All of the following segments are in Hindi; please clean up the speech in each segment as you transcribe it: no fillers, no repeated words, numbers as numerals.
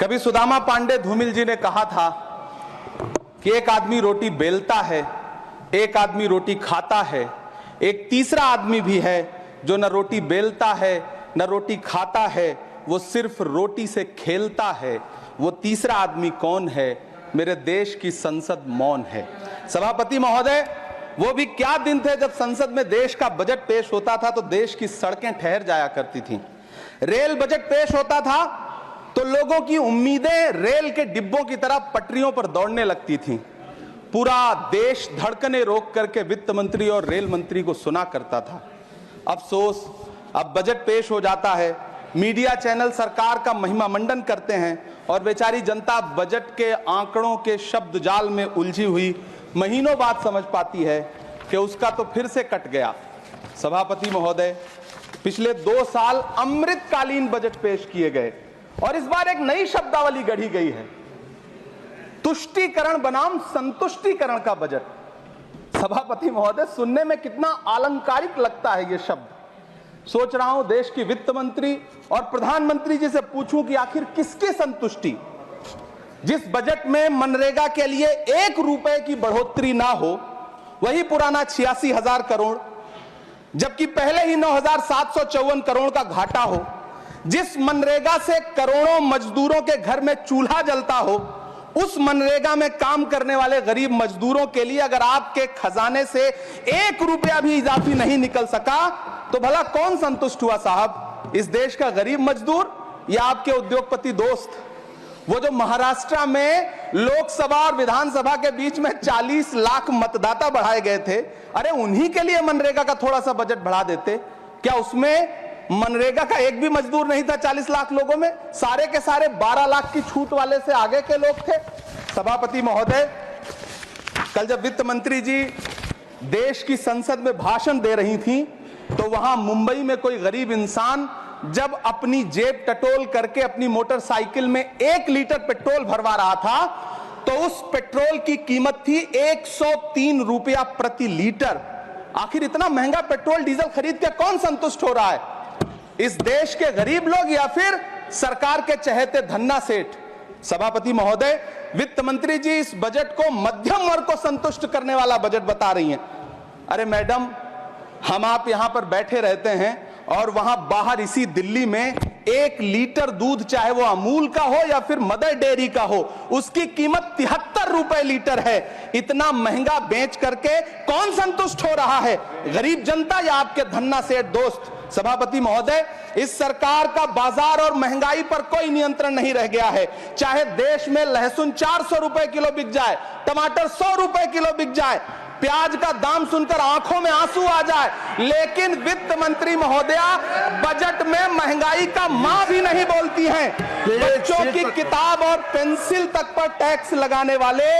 कभी सुदामा पांडे धूमिल जी ने कहा था कि एक आदमी रोटी बेलता है, एक आदमी रोटी खाता है, एक तीसरा आदमी भी है जो न रोटी बेलता है न रोटी खाता है, वो सिर्फ रोटी से खेलता है। वो तीसरा आदमी कौन है? मेरे देश की संसद मौन है। सभापति महोदय, वो भी क्या दिन थे जब संसद में देश का बजट पेश होता था तो देश की सड़कें ठहर जाया करती थीं। रेल बजट पेश होता था तो लोगों की उम्मीदें रेल के डिब्बों की तरह पटरियों पर दौड़ने लगती थीं। पूरा देश धड़कने रोक करके वित्त मंत्री और रेल मंत्री को सुना करता था। अफसोस, अब बजट पेश हो जाता है, मीडिया चैनल सरकार का महिमा मंडन करते हैं और बेचारी जनता बजट के आंकड़ों के शब्द जाल में उलझी हुई महीनों बाद समझ पाती है कि उसका तो फिर से कट गया। सभापति महोदय, पिछले 2 साल अमृतकालीन बजट पेश किए गए और इस बार एक नई शब्दावली गढ़ी गई है, तुष्टीकरण बनाम संतुष्टीकरण का बजट। सभापति महोदय, सुनने में कितना अलंकारिक लगता है ये शब्द। सोच रहा हूं देश की वित्त मंत्री और प्रधानमंत्री जी से पूछूं कि आखिर किसकी संतुष्टि? जिस बजट में मनरेगा के लिए 1 रुपए की बढ़ोतरी ना हो, वही पुराना 86,000 करोड़, जबकि पहले ही 9,754 करोड़ का घाटा हो, जिस मनरेगा से करोड़ों मजदूरों के घर में चूल्हा जलता हो, उस मनरेगा में काम करने वाले गरीब मजदूरों के लिए अगर आपके खजाने से 1 रुपया भी इजाफी नहीं निकल सका तो भला कौन संतुष्ट हुआ साहब? इस देश का गरीब मजदूर या आपके उद्योगपति दोस्त? वो जो महाराष्ट्र में लोकसभा और विधानसभा के बीच में 40 लाख मतदाता बढ़ाए गए थे, अरे उन्हीं के लिए मनरेगा का थोड़ा सा बजट बढ़ा देते। क्या उसमें मनरेगा का एक भी मजदूर नहीं था? 40 लाख लोगों में सारे के सारे 12 लाख की छूट वाले से आगे के लोग थे। सभापति महोदय, कल जब वित्त मंत्री जी देश की संसद में भाषण दे रही थी तो वहां मुंबई में कोई गरीब इंसान जब अपनी जेब टटोल करके अपनी मोटरसाइकिल में 1 लीटर पेट्रोल भरवा रहा था तो उस पेट्रोल की कीमत थी 103 रुपया प्रति लीटर। आखिर इतना महंगा पेट्रोल डीजल खरीद के कौन संतुष्ट हो रहा है? इस देश के गरीब लोग या फिर सरकार के चहेते धन्ना सेठ? सभापति महोदय, वित्त मंत्री जी इस बजट को मध्यम वर्ग को संतुष्ट करने वाला बजट बता रही हैं। अरे मैडम, हम आप यहां पर बैठे रहते हैं और वहां बाहर इसी दिल्ली में 1 लीटर दूध, चाहे वो अमूल का हो या फिर मदर डेयरी का हो, उसकी कीमत 73 रुपए लीटर है। इतना महंगा बेच करके कौन संतुष्ट हो रहा है? गरीब जनता या आपके धन्ना सेठ दोस्त? सभापति महोदय, इस सरकार का बाजार और महंगाई पर कोई नियंत्रण नहीं रह गया है। चाहे देश में लहसुन 400 रुपए किलो बिक जाए, टमाटर 100 रुपए किलो बिक जाए, प्याज का दाम सुनकर आंखों में आंसू आ जाए, लेकिन वित्त मंत्री महोदया बजट में महंगाई का मां भी नहीं बोलती हैं। बच्चों की किताब और पेंसिल तक पर टैक्स लगाने वाले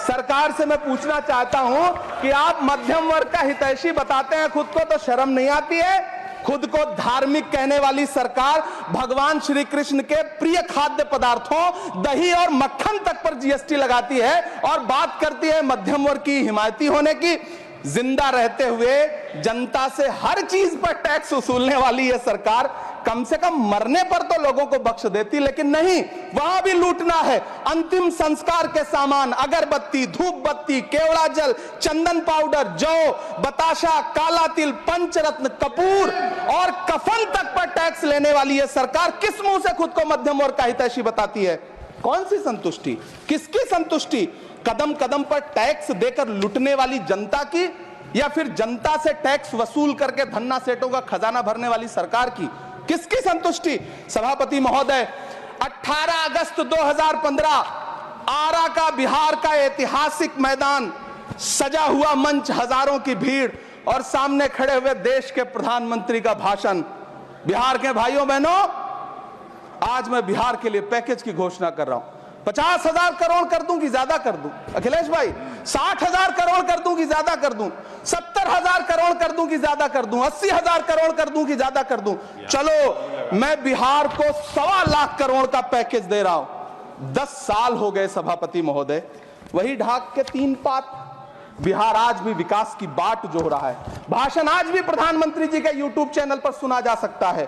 सरकार से मैं पूछना चाहता हूं कि आप मध्यम वर्ग का हितैषी बताते हैं खुद को, तो शर्म नहीं आती है? खुद को धार्मिक कहने वाली सरकार भगवान श्री कृष्ण के प्रिय खाद्य पदार्थों दही और मक्खन तक पर जीएसटी लगाती है और बात करती है मध्यम वर्ग की हिमायती होने की। जिंदा रहते हुए जनता से हर चीज पर टैक्स वसूलने वाली यह सरकार कम से कम मरने पर तो लोगों को बख्श देती, लेकिन नहीं, वहां भी लूटना है। अंतिम संस्कार के सामान, अगरबत्ती, धूप बत्ती, केवड़ा जल, चंदन पाउडर, जौ, बताशा, काला तिल, पंचरत्न, कपूर और कफन तक पर टैक्स लेने वाली यह सरकार किस मुंह से खुद को मध्यम वर्ग का हितैषी बताती है? कौन सी संतुष्टि? किसकी संतुष्टि? कदम कदम पर टैक्स देकर लुटने वाली जनता की या फिर जनता से टैक्स वसूल करके धन्ना सेठों का खजाना भरने वाली सरकार की? किसकी संतुष्टि? सभापति महोदय, 18 अगस्त 2015 आरा का बिहार का ऐतिहासिक मैदान, सजा हुआ मंच, हजारों की भीड़ और सामने खड़े हुए देश के प्रधानमंत्री का भाषण। बिहार के भाइयों बहनों, आज मैं बिहार के लिए पैकेज की घोषणा कर रहा हूं। 50,000 करोड़ कर दूं कि ज्यादा कर दूं? अखिलेश भाई, 60,000 करोड़ कर दूं कि ज्यादा कर दूं? 70,000 करोड़ कर दूं कि ज्यादा कर दूं? 80,000 करोड़ कर दूं कि ज्यादा कर दूं? चलो, मैं बिहार को 1.25 लाख करोड़ का पैकेज दे रहा हूं। 10 साल हो गए सभापति महोदय, वही ढाक के 3 पात। बिहार आज भी विकास की बाट जोह रहा है। भाषण आज भी प्रधानमंत्री जी के YouTube चैनल पर सुना जा सकता है।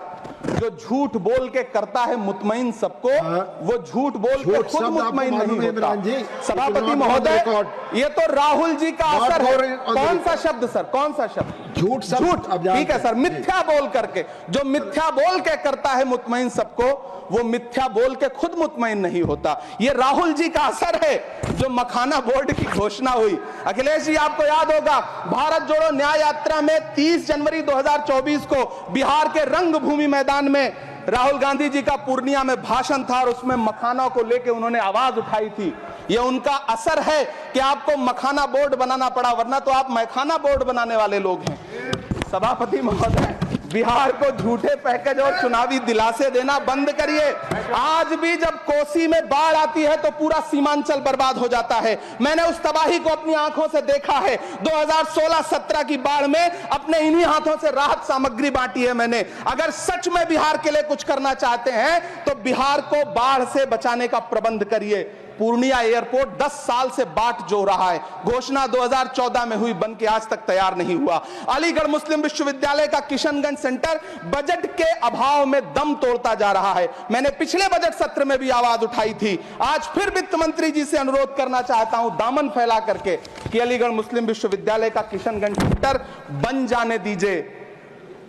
जो झूठ बोल के करता है मुतमईन सबको, वो झूठ बोल के खुद मुतमईन नहीं होता। सभापति महोदय, ये तो राहुल जी का असर है। कौन सा शब्द सर, कौन सा शब्द? झूठ। ठीक है सर, मिथ्या बोल करके, जो मिथ्या बोल के करता है मुतमईन सबको, वो मिथ्या बोल के खुद मुतमईन नहीं होता। ये राहुल जी का असर है। जो मखाना बोर्ड की घोषणा हुई, अखिलेश जी आपको याद होगा, भारत जोड़ो न्याय यात्रा में 30 जनवरी 2024 को बिहार के रंगभूमि मैदान में राहुल गांधी जी का पूर्णिया में भाषण था और उसमें मखाना को लेकर उन्होंने आवाज उठाई थी। ये उनका असर है कि आपको मखाना बोर्ड बनाना पड़ा, वरना तो आप मैखाना बोर्ड बनाने वाले लोग हैं। सभापति महोदय, बिहार को झूठे पैकेज और चुनावी दिलासे देना बंद करिए। आज भी जब कोसी में बाढ़ आती है तो पूरा सीमांचल बर्बाद हो जाता है। मैंने उस तबाही को अपनी आंखों से देखा है। 2016-17 की बाढ़ में अपने इन्हीं हाथों से राहत सामग्री बांटी है मैंने। अगर सच में बिहार के लिए कुछ करना चाहते हैं तो बिहार को बाढ़ से बचाने का प्रबंध करिए। पूर्णिया एयरपोर्ट 10 साल से बाट जो रहा है, घोषणा 2014 में हुई, बन के आज तक तैयार नहीं हुआ। अलीगढ़ मुस्लिम विश्वविद्यालय का किशनगंज सेंटर बजट के अभाव में दम तोड़ता जा रहा है। मैंने पिछले बजट सत्र में भी आवाज उठाई थी। आज फिर वित्त मंत्री जी से अनुरोध करना चाहता हूं, दामन फैला करके, कि अलीगढ़ मुस्लिम विश्वविद्यालय का किशनगंज सेंटर बन जाने दीजिए।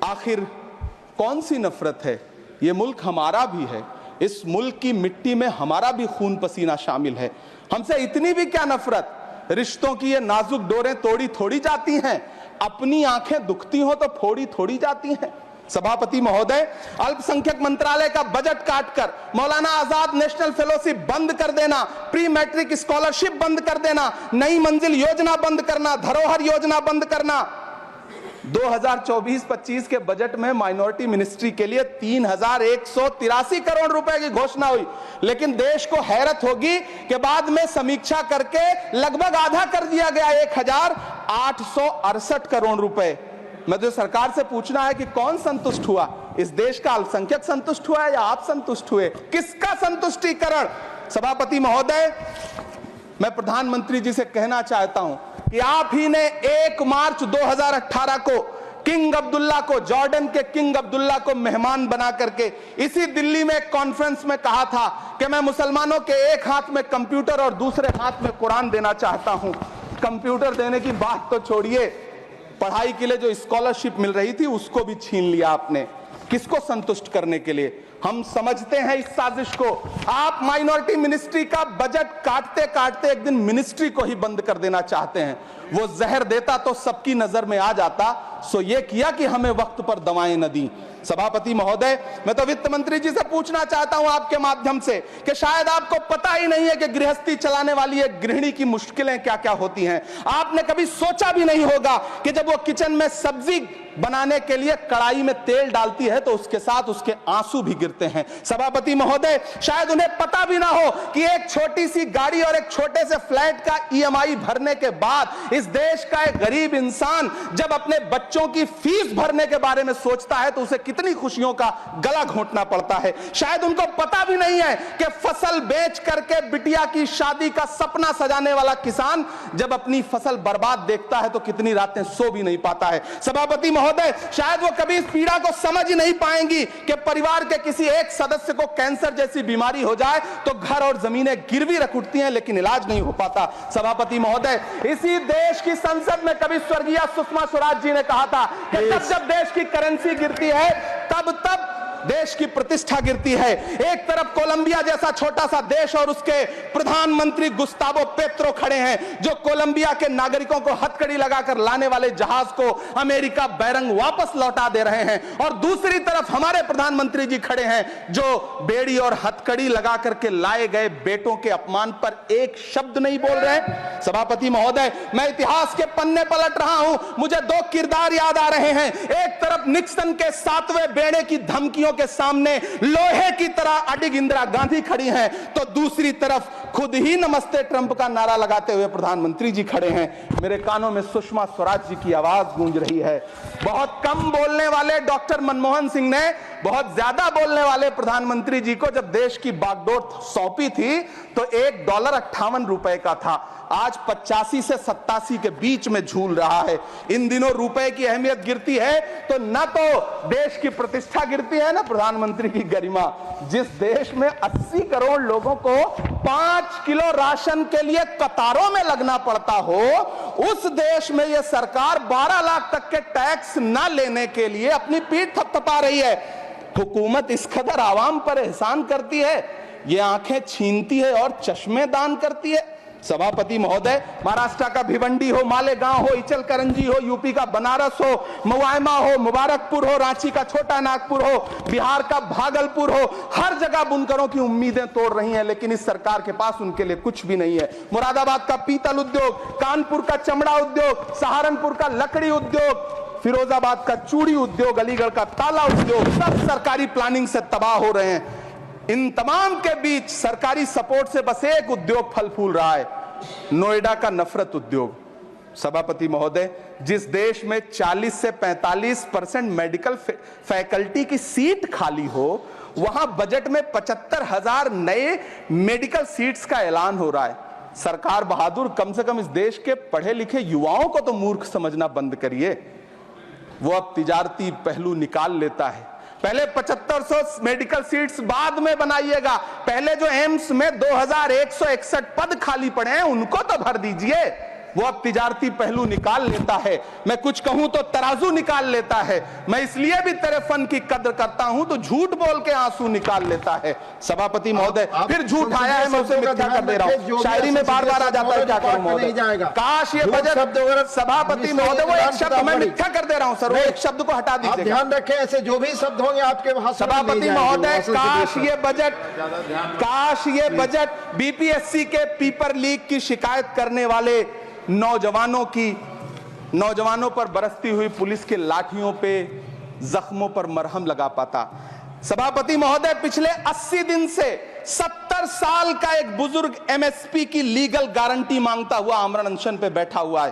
आखिर कौन सी नफरत है? यह मुल्क हमारा भी है, इस मुल्क की मिट्टी में हमारा भी खून पसीना शामिल है। हमसे इतनी भी क्या नफरत? रिश्तों की ये नाजुक डोरें तोड़ी थोड़ी जाती हैं, अपनी आंखें दुखती हो तो फोड़ी थोड़ी जाती हैं। सभापति महोदय, अल्पसंख्यक मंत्रालय का बजट काटकर मौलाना आजाद नेशनल फेलोशिप बंद कर देना, प्री मैट्रिक स्कॉलरशिप बंद कर देना, नई मंजिल योजना बंद करना, धरोहर योजना बंद करना। 2024-25 के बजट में माइनॉरिटी मिनिस्ट्री के लिए 3183 करोड़ रुपए की घोषणा हुई, लेकिन देश को हैरत होगी कि बाद में समीक्षा करके लगभग आधा कर दिया गया, 1868 करोड़ रुपए। मुझे सरकार से पूछना है कि कौन संतुष्ट हुआ? इस देश का अल्पसंख्यक संतुष्ट हुआ है या आप संतुष्ट हुए? किसका संतुष्टिकरण? सभापति महोदय, मैं प्रधानमंत्री जी से कहना चाहता हूं कि आप ही ने 1 मार्च 2018 को किंग अब्दुल्ला को, जॉर्डन के किंग अब्दुल्ला को मेहमान बना करके इसी दिल्ली में एक कॉन्फ्रेंस में कहा था कि मैं मुसलमानों के एक हाथ में कंप्यूटर और दूसरे हाथ में कुरान देना चाहता हूं। कंप्यूटर देने की बात तो छोड़िए, पढ़ाई के लिए जो स्कॉलरशिप मिल रही थी उसको भी छीन लिया आपने। किसको संतुष्ट करने के लिए? हम समझते हैं इस साजिश को। आप माइनॉरिटी मिनिस्ट्री का बजट काटते काटते एक दिन मिनिस्ट्री को ही बंद कर देना चाहते हैं। वो जहर देता तो सबकी नजर में आ जाता, सो ये किया कि हमें वक्त पर दवाएं न दी। सभापति महोदय, मैं तो वित्त मंत्री जी से पूछना चाहता हूं आपके माध्यम से कि शायद आपको पता ही नहीं है कि गृहस्थी चलाने वाली एक गृहिणी की मुश्किलें क्या क्या होती हैं। आपने कभी सोचा भी नहीं होगा कि जब वो किचन में सब्जी बनाने के लिए कढ़ाई में तेल डालती है तो उसके साथ उसके आंसू भी गिरते हैं। सभापति महोदय, शायद उन्हें पता भी ना हो कि एक छोटी सी गाड़ी और एक छोटे से फ्लैट का EMI भरने के बाद इस देश का एक गरीब इंसान जब अपने बच्चों की फीस भरने के बारे में सोचता है तो उसे कितनी खुशियों का गला घोंटना पड़ता है। शायद उनको पता भी नहीं है कि फसल बेच करके बिटिया की शादी का सपना सजाने वाला किसान जब अपनी फसल बर्बाद देखता है तो कितनी रातें सो भी नहीं पाता है। सभापति महोदय, शायद वो कभी इस पीड़ा को समझ ही नहीं पाएंगी कि परिवार के किसी एक सदस्य को कैंसर जैसी बीमारी हो जाए तो घर और जमीनें गिरवी रख उठती हैं लेकिन इलाज नहीं हो पाता। सभापति महोदय, इसी देश की संसद में कभी स्वर्गीय सुषमा स्वराज जी ने कहा था कि जब देश की करेंसी गिरती है तब देश की प्रतिष्ठा गिरती है। एक तरफ कोलंबिया जैसा छोटा सा देश और उसके प्रधानमंत्री गुस्तावो पेत्रो खड़े हैं जो कोलंबिया के नागरिकों को हथकड़ी लगाकर लाने वाले जहाज को अमेरिका बैरंग वापस लौटा दे रहे हैं, और दूसरी तरफ हमारे प्रधानमंत्री जी खड़े हैं जो बेड़ी और हथकड़ी लगा करके लाए गए बेटों के अपमान पर एक शब्द नहीं बोल रहे हैं। सभापति महोदय, मैं इतिहास के पन्ने पलट रहा हूं, मुझे 2 किरदार याद आ रहे हैं। एक तरफ निक्सन के 7वें बेड़े की धमकियों के सामने लोहे की तरह अडिग इंदिरा गांधी खड़ी हैं, तो दूसरी तरफ खुद ही नमस्ते ट्रंप का नारा लगाते हुए प्रधानमंत्री जी खड़े हैं। मेरे कानों में सुषमा स्वराज जी की आवाज गूंज रही है। बहुत कम बोलने वाले डॉक्टर मनमोहन सिंह ने बहुत ज्यादा बोलने वाले प्रधानमंत्री जी को जब देश की बागडोर सौंपी थी तो $1 58 का था। आज 85 से 87 के बीच में झूल रहा है। इन दिनों रुपए की अहमियत गिरती है तो न तो देश की प्रतिष्ठा गिरती है ना प्रधानमंत्री की गरिमा। जिस देश में 80 करोड़ लोगों को 5 किलो राशन के लिए कतारों में लगना पड़ता हो, उस देश में यह सरकार 12 लाख तक के टैक्स न लेने के लिए अपनी पीठ थपथपा रही है। हुकूमत इस कदर आवाम पर एहसान करती है, ये आंखें छीनती है और चश्मे दान करती है। सभापति महोदय, महाराष्ट्र का भिवंडी हो, मालेगांव हो, इचलकरंजी हो, यूपी का बनारस हो, मुआयमा हो, मुबारकपुर हो, रांची का छोटा नागपुर हो, बिहार का भागलपुर हो, हर जगह बुनकरों की उम्मीदें तोड़ रही हैं, लेकिन इस सरकार के पास उनके लिए कुछ भी नहीं है। मुरादाबाद का पीतल उद्योग, कानपुर का चमड़ा उद्योग, सहारनपुर का लकड़ी उद्योग, फिरोजाबाद का चूड़ी उद्योग, अलीगढ़ का ताला उद्योग, सब सरकारी प्लानिंग से तबाह हो रहे हैं। इन तमाम के बीच सरकारी सपोर्ट से बस एक उद्योग फल फूल रहा है, नोएडा का नफरत उद्योग। सभापति महोदय, जिस देश में 40 से 45% मेडिकल फैकल्टी की सीट खाली हो, वहां बजट में 75,000 नए मेडिकल सीट्स का ऐलान हो रहा है। सरकार बहादुर, कम से कम इस देश के पढ़े लिखे युवाओं को तो मूर्ख समझना बंद करिए। वो अब तिजारती पहलू निकाल लेता है। पहले 7500 मेडिकल सीट्स बाद में बनाइएगा, पहले जो एम्स में 2161 पद खाली पड़े हैं उनको तो भर दीजिए। वो अब तिजारती पहलू निकाल लेता है। मैं कुछ कहूं तो तराजू निकाल लेता है। मैं इसलिए भी तेरे फन की कद्र करता हूं तो झूठ बोल के आंसू निकाल लेता है। सभापति महोदय, फिर झूठ आया है, मैं उसे मिथ्या कर दे रहा हूं। शायरी में बार बार आ जाता है, क्या करूं महोदय। काश ये बजट, सभापति महोदय, वो एक शब्द मैं मिथ्या कर दे रहा हूं सर, वो एक शब्द को हटा दीजिए। ध्यान रखें, ऐसे जो भी शब्द होंगे आपके भाषण में सभापति महोदय, काश ये बजट बीपीएससी के पेपर लीक की शिकायत करने वाले नौजवानों पर बरसती हुई पुलिस के लाठियों पे, जख्मों पर मरहम लगा पाता। सभापति महोदय, पिछले 80 दिन से 70 साल का एक बुजुर्ग एमएसपी की लीगल गारंटी मांगता हुआ आमरण अनशन पे बैठा हुआ है।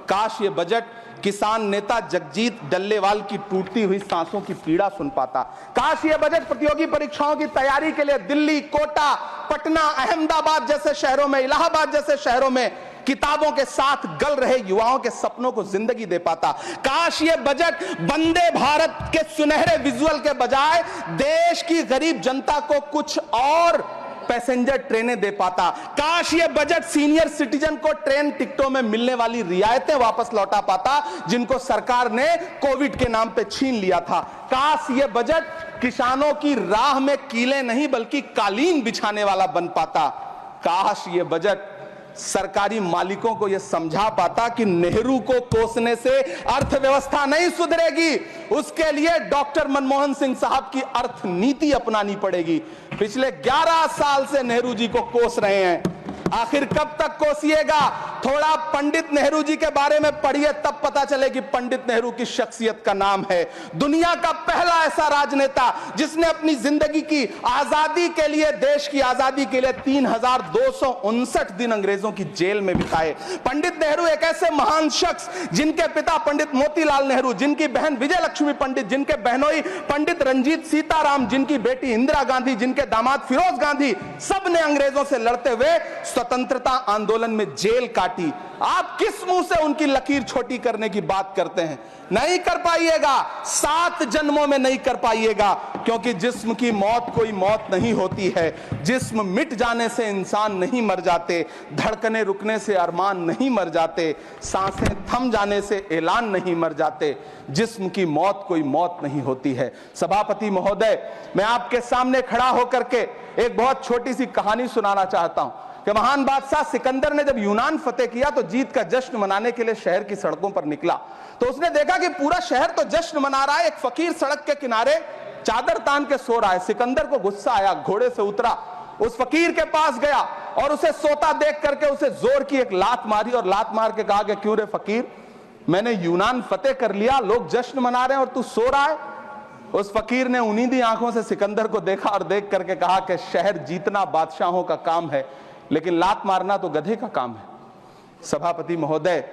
काश ये बजट किसान नेता जगजीत डल्लेवाल की टूटती हुई सांसों की पीड़ा सुन पाता। काश ये बजट प्रतियोगी परीक्षाओं की तैयारी के लिए दिल्ली, कोटा, पटना, अहमदाबाद जैसे शहरों में, इलाहाबाद जैसे शहरों में किताबों के साथ गल रहे युवाओं के सपनों को जिंदगी दे पाता। काश ये बजट वंदे भारत के सुनहरे विजुअल के बजाय देश की गरीब जनता को कुछ और पैसेंजर ट्रेनें दे पाता। काश ये बजट सीनियर सिटीजन को ट्रेन टिकटों में मिलने वाली रियायतें वापस लौटा पाता, जिनको सरकार ने कोविड के नाम पे छीन लिया था। काश ये बजट किसानों की राह में कीले नहीं बल्कि कालीन बिछाने वाला बन पाता। काश ये बजट सरकारी मालिकों को यह समझा पाता कि नेहरू को कोसने से अर्थव्यवस्था नहीं सुधरेगी, उसके लिए डॉक्टर मनमोहन सिंह साहब की अर्थ नीति अपनानी पड़ेगी। पिछले 11 साल से नेहरू जी को कोस रहे हैं, आखिर कब तक कोसिएगा? थोड़ा पंडित नेहरू जी के बारे में पढ़िए, तब पता चले कि पंडित नेहरू की शख्सियत का नाम है। दुनिया का पहला ऐसा राजनेता जिसने अपनी जिंदगी की आजादी के लिए, देश की आजादी के लिए 3259 दिन अंग्रेजों की जेल में बिताए। पंडित नेहरू एक ऐसे महान शख्स जिनके पिता पंडित मोतीलाल नेहरू, जिनकी बहन विजय लक्ष्मी पंडित, जिनके बहनोई पंडित रंजीत सीताराम, जिनकी बेटी इंदिरा गांधी, जिनके दामाद फिरोज गांधी, सब ने अंग्रेजों से लड़ते हुए स्वतंत्रता आंदोलन में जेल काटी। आप किस मुंह से उनकी लकीर छोटी करने की बात करते हैं? नहीं कर पाइएगा, 7 जन्मों में नहीं कर पाइएगा, क्योंकि जिस्म की मौत कोई मौत नहीं होती है। जिस्म मिट जाने से इंसान नहीं मर जाते, धड़कने रुकने से अरमान नहीं मर जाते, सांसें थम जाने से ऐलान नहीं मर जाते। जिस्म की मौत कोई मौत नहीं होती है। सभापति महोदय, मैं आपके सामने खड़ा होकर के एक बहुत छोटी सी कहानी सुनाना चाहता हूं कि महान बादशाह सिकंदर ने जब यूनान फतेह किया तो जीत का जश्न मनाने के लिए शहर की सड़कों पर निकला, तो उसने देखा कि पूरा शहर तो जश्न मना रहा है, एक फकीर सड़क के किनारे चादर तान के सो रहा है। सिकंदर को गुस्सा आया, घोड़े से उतरा, उस फकीर के पास गया और उसे सोता देख करके उसे जोर की एक लात मारी और लात मार के कहा कि क्यों रे फकीर, मैंने यूनान फतेह कर लिया, लोग जश्न मना रहे हैं और तू सो रहा है। उस फकीर ने उन्नीदी आंखों से सिकंदर को देखा और देख करके कहा कि शहर जीतना बादशाहों का काम है, लेकिन लात मारना तो गधे का काम है। सभापति महोदय,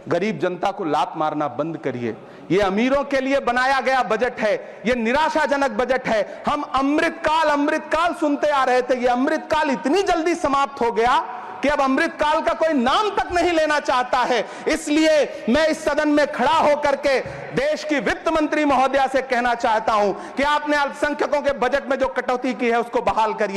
गरीब जनता को लात मारना बंद करिए। यह अमीरों के लिए बनाया गया बजट है, यह निराशाजनक बजट है। हम अमृतकाल सुनते आ रहे थे, यह अमृतकाल इतनी जल्दी समाप्त हो गया कि अब अमृत काल का कोई नाम तक नहीं लेना चाहता है। इसलिए मैं इस सदन में खड़ा होकर के देश की वित्त मंत्री महोदया से कहना चाहता हूं कि आपने अल्पसंख्यकों के बजट में जो कटौती की है उसको बहाल करिए।